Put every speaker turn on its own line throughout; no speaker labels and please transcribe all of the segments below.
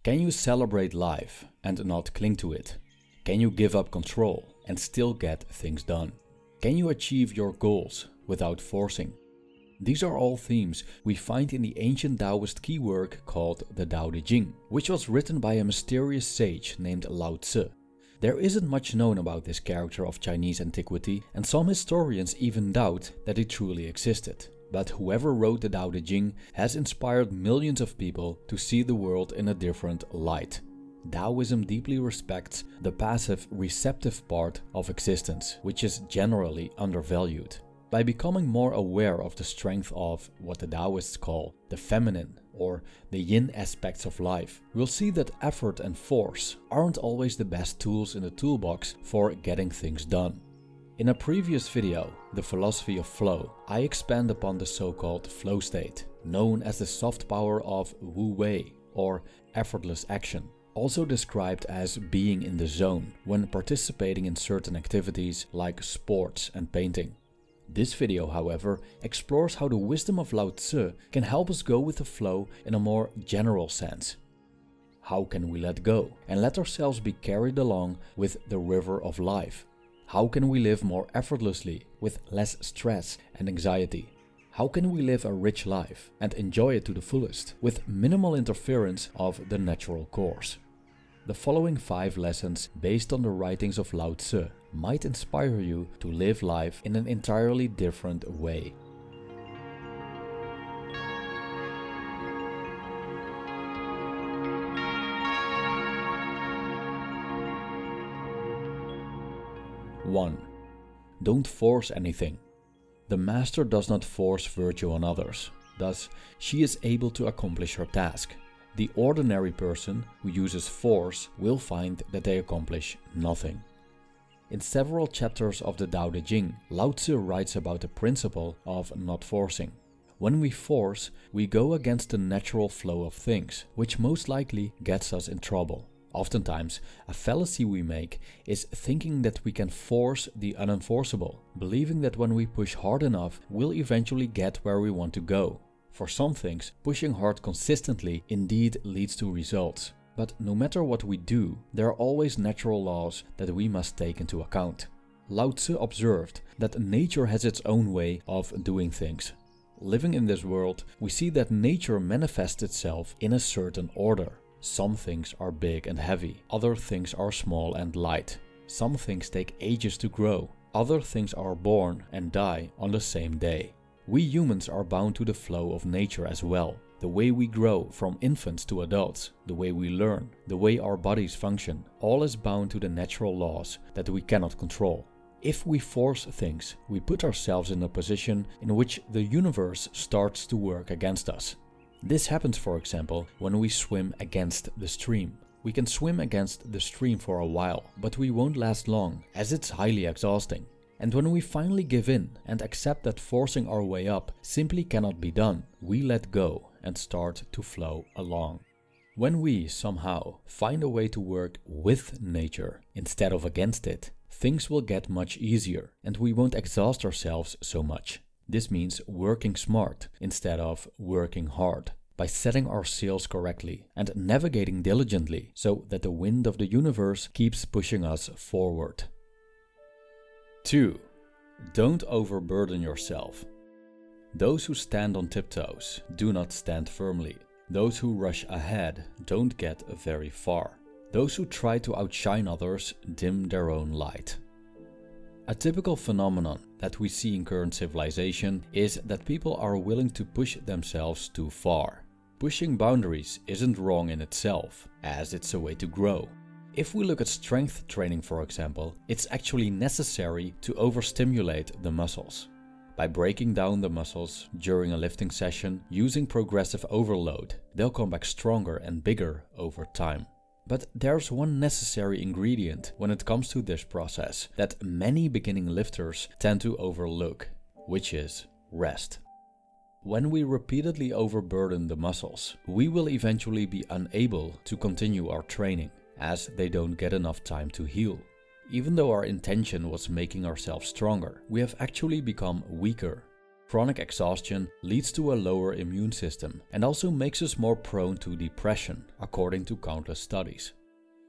Can you celebrate life and not cling to it? Can you give up control and still get things done? Can you achieve your goals without forcing? These are all themes we find in the ancient Taoist key work called the Tao Te Ching, which was written by a mysterious sage named Lao Tzu. There isn't much known about this character of Chinese antiquity, and some historians even doubt that he truly existed. But whoever wrote the Tao Te Ching has inspired millions of people to see the world in a different light. Taoism deeply respects the passive, receptive part of existence, which is generally undervalued. By becoming more aware of the strength of what the Taoists call the feminine or the yin aspects of life, we'll see that effort and force aren't always the best tools in the toolbox for getting things done. In a previous video, The Philosophy of Flow, I expand upon the so-called flow state, known as the soft power of Wu Wei or effortless action, also described as being in the zone when participating in certain activities like sports and painting. This video, however, explores how the wisdom of Lao Tzu can help us go with the flow in a more general sense. How can we let go and let ourselves be carried along with the river of life? How can we live more effortlessly with less stress and anxiety? How can we live a rich life and enjoy it to the fullest with minimal interference of the natural course? The following 5 lessons based on the writings of Lao Tzu might inspire you to live life in an entirely different way. One, don't force anything. The master does not force virtue on others, thus she is able to accomplish her task. The ordinary person who uses force will find that they accomplish nothing. In several chapters of the Tao Te Ching, Lao Tzu writes about the principle of not forcing. When we force, we go against the natural flow of things, which most likely gets us in trouble. Oftentimes, a fallacy we make is thinking that we can force the unenforceable, believing that when we push hard enough, we'll eventually get where we want to go. For some things, pushing hard consistently indeed leads to results. But no matter what we do, there are always natural laws that we must take into account. Lao Tzu observed that nature has its own way of doing things. Living in this world, we see that nature manifests itself in a certain order. Some things are big and heavy, other things are small and light. Some things take ages to grow, other things are born and die on the same day. We humans are bound to the flow of nature as well. The way we grow from infants to adults, the way we learn, the way our bodies function, all is bound to the natural laws that we cannot control. If we force things, we put ourselves in a position in which the universe starts to work against us. This happens, for example, when we swim against the stream. We can swim against the stream for a while, but we won't last long, as it's highly exhausting. And when we finally give in and accept that forcing our way up simply cannot be done, we let go and start to flow along. When we somehow find a way to work with nature instead of against it, things will get much easier and we won't exhaust ourselves so much. This means working smart instead of working hard, by setting our sails correctly and navigating diligently so that the wind of the universe keeps pushing us forward. 2. Don't overburden yourself. Those who stand on tiptoes do not stand firmly. Those who rush ahead don't get very far. Those who try to outshine others dim their own light. A typical phenomenon that we see in current civilization is that people are willing to push themselves too far. Pushing boundaries isn't wrong in itself, as it's a way to grow. If we look at strength training, for example, it's actually necessary to overstimulate the muscles. By breaking down the muscles during a lifting session using progressive overload, they'll come back stronger and bigger over time. But there's one necessary ingredient when it comes to this process that many beginning lifters tend to overlook, which is rest. When we repeatedly overburden the muscles, we will eventually be unable to continue our training, as they don't get enough time to heal. Even though our intention was making ourselves stronger, we have actually become weaker. Chronic exhaustion leads to a lower immune system and also makes us more prone to depression, according to countless studies.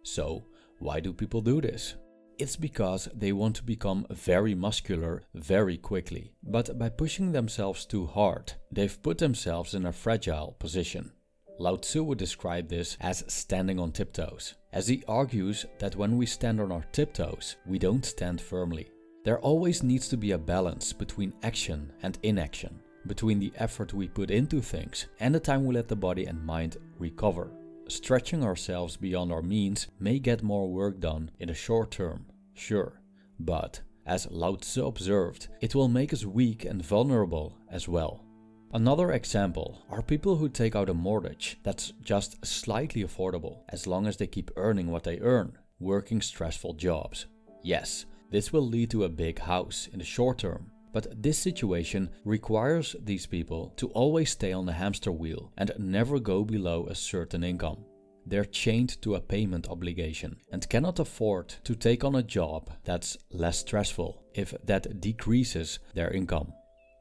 So, why do people do this? It's because they want to become very muscular very quickly, but by pushing themselves too hard, they've put themselves in a fragile position. Lao Tzu would describe this as standing on tiptoes, as he argues that when we stand on our tiptoes, we don't stand firmly. There always needs to be a balance between action and inaction, between the effort we put into things and the time we let the body and mind recover. Stretching ourselves beyond our means may get more work done in the short term, sure, but as Lao Tzu observed, it will make us weak and vulnerable as well. Another example are people who take out a mortgage that's just slightly affordable as long as they keep earning what they earn, working stressful jobs. Yes, this will lead to a big house in the short term, but this situation requires these people to always stay on the hamster wheel and never go below a certain income. They're chained to a payment obligation and cannot afford to take on a job that's less stressful if that decreases their income.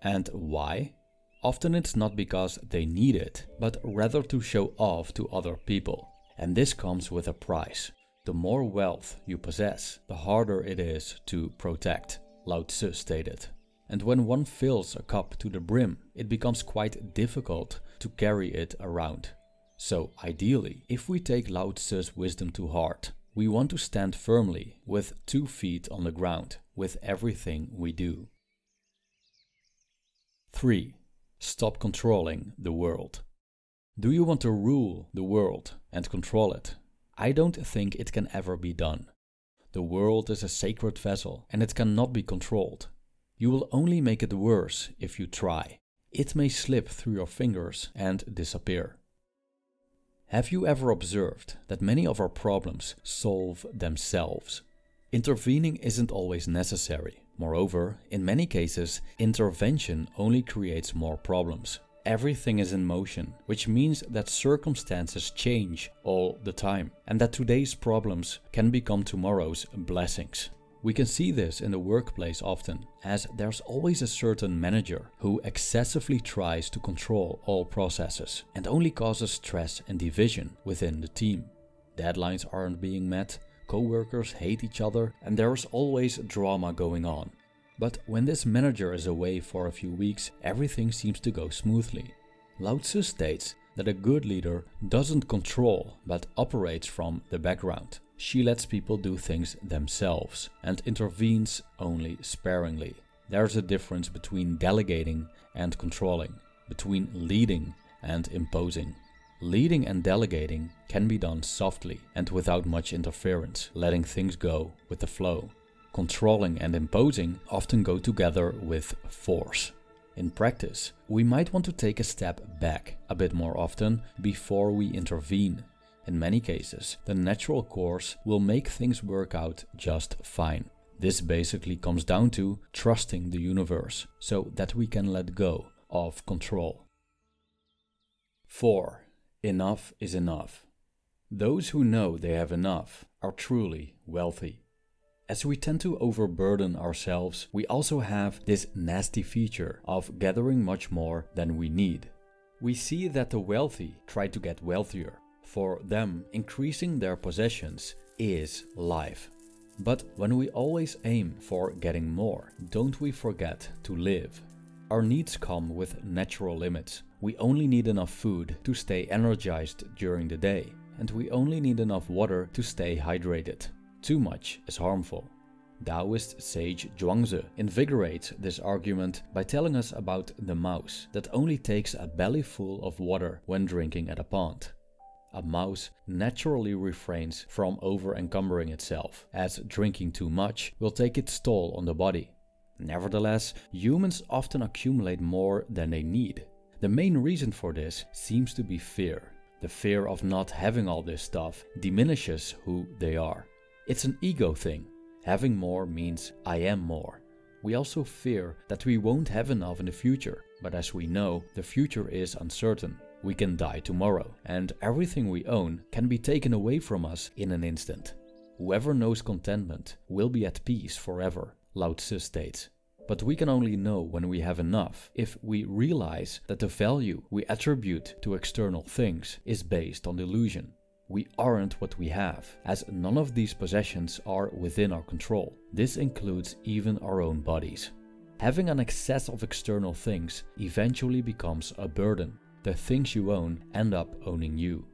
And why? Often it's not because they need it, but rather to show off to other people. And this comes with a price. The more wealth you possess, the harder it is to protect, Lao Tzu stated. And when one fills a cup to the brim, it becomes quite difficult to carry it around. So ideally, if we take Lao Tzu's wisdom to heart, we want to stand firmly with 2 feet on the ground with everything we do. 3. Stop controlling the world. Do you want to rule the world and control it? I don't think it can ever be done. The world is a sacred vessel and it cannot be controlled. You will only make it worse if you try. It may slip through your fingers and disappear. Have you ever observed that many of our problems solve themselves? Intervening isn't always necessary. Moreover, in many cases, intervention only creates more problems. Everything is in motion, which means that circumstances change all the time, and that today's problems can become tomorrow's blessings. We can see this in the workplace often, as there's always a certain manager who excessively tries to control all processes and only causes stress and division within the team. Deadlines aren't being met, co-workers hate each other, and there is always drama going on. But when this manager is away for a few weeks, everything seems to go smoothly. Lao Tzu states that a good leader doesn't control but operates from the background. She lets people do things themselves and intervenes only sparingly. There's a difference between delegating and controlling, between leading and imposing. Leading and delegating can be done softly and without much interference, letting things go with the flow. Controlling and imposing often go together with force. In practice, we might want to take a step back a bit more often before we intervene. In many cases, the natural course will make things work out just fine. This basically comes down to trusting the universe so that we can let go of control. 4. Enough is enough. Those who know they have enough are truly wealthy. As we tend to overburden ourselves, we also have this nasty feature of gathering much more than we need. We see that the wealthy try to get wealthier. For them, increasing their possessions is life. But when we always aim for getting more, don't we forget to live? Our needs come with natural limits. We only need enough food to stay energized during the day, and we only need enough water to stay hydrated. Too much is harmful. Taoist sage Zhuangzi invigorates this argument by telling us about the mouse that only takes a belly full of water when drinking at a pond. A mouse naturally refrains from over-encumbering itself, as drinking too much will take its toll on the body. Nevertheless, humans often accumulate more than they need. The main reason for this seems to be fear. The fear of not having all this stuff diminishes who they are. It's an ego thing. Having more means I am more. We also fear that we won't have enough in the future, but as we know, the future is uncertain. We can die tomorrow, and everything we own can be taken away from us in an instant. Whoever knows contentment will be at peace forever, Lao Tzu states. But we can only know when we have enough if we realize that the value we attribute to external things is based on delusion. We aren't what we have, as none of these possessions are within our control. This includes even our own bodies. Having an excess of external things eventually becomes a burden. The things you own end up owning you.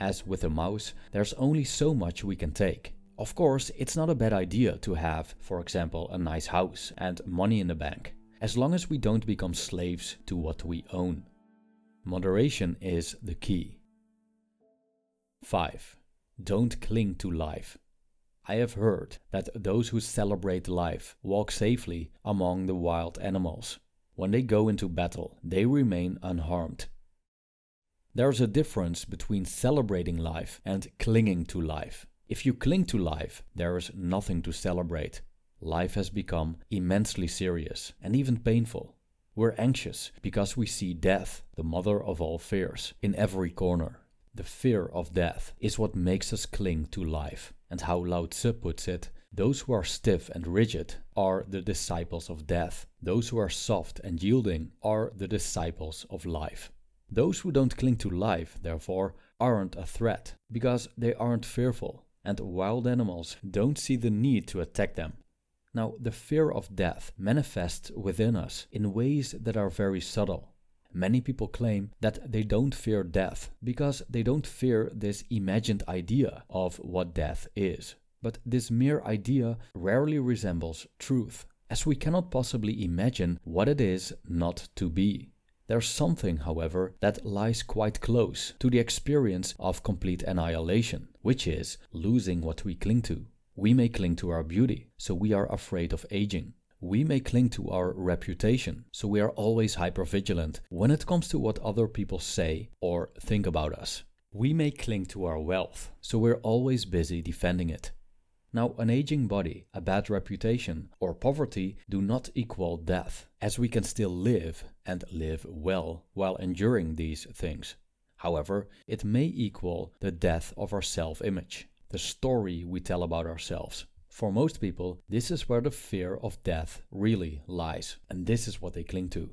As with a mouse, there's only so much we can take. Of course, it's not a bad idea to have, for example, a nice house and money in the bank, as long as we don't become slaves to what we own. Moderation is the key. 5. Don't cling to life. I have heard that those who celebrate life walk safely among the wild animals. When they go into battle, they remain unharmed. There's a difference between celebrating life and clinging to life. If you cling to life, there is nothing to celebrate. Life has become immensely serious and even painful. We're anxious because we see death, the mother of all fears, in every corner. The fear of death is what makes us cling to life. And how Lao Tzu puts it, those who are stiff and rigid are the disciples of death. Those who are soft and yielding are the disciples of life. Those who don't cling to life, therefore, aren't a threat, because they aren't fearful, and wild animals don't see the need to attack them. Now, the fear of death manifests within us in ways that are very subtle. Many people claim that they don't fear death because they don't fear this imagined idea of what death is. But this mere idea rarely resembles truth, as we cannot possibly imagine what it is not to be. There's something, however, that lies quite close to the experience of complete annihilation, which is losing what we cling to. We may cling to our beauty, so we are afraid of aging. We may cling to our reputation, so we are always hypervigilant when it comes to what other people say or think about us. We may cling to our wealth, so we're always busy defending it. Now, an aging body, a bad reputation, or poverty do not equal death, as we can still live and live well while enduring these things. However, it may equal the death of our self-image, the story we tell about ourselves. For most people, this is where the fear of death really lies, and this is what they cling to.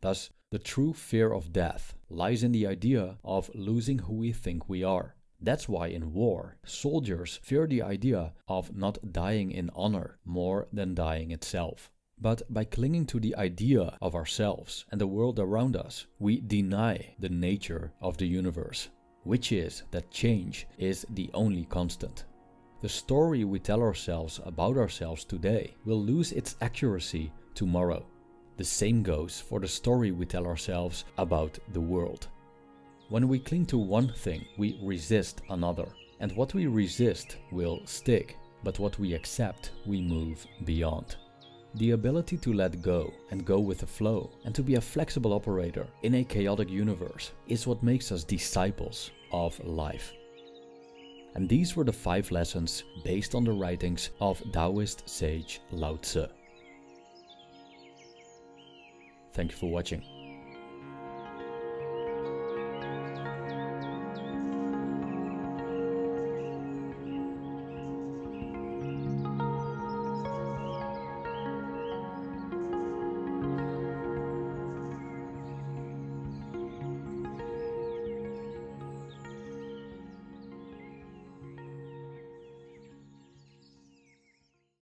Thus, the true fear of death lies in the idea of losing who we think we are. That's why in war, soldiers fear the idea of not dying in honor more than dying itself. But by clinging to the idea of ourselves and the world around us, we deny the nature of the universe, which is that change is the only constant. The story we tell ourselves about ourselves today will lose its accuracy tomorrow. The same goes for the story we tell ourselves about the world. When we cling to one thing, we resist another. And what we resist will stick, but what we accept, we move beyond. The ability to let go and go with the flow and to be a flexible operator in a chaotic universe is what makes us disciples of life. And these were the 5 lessons based on the writings of Taoist sage Lao Tzu. Thank you for watching.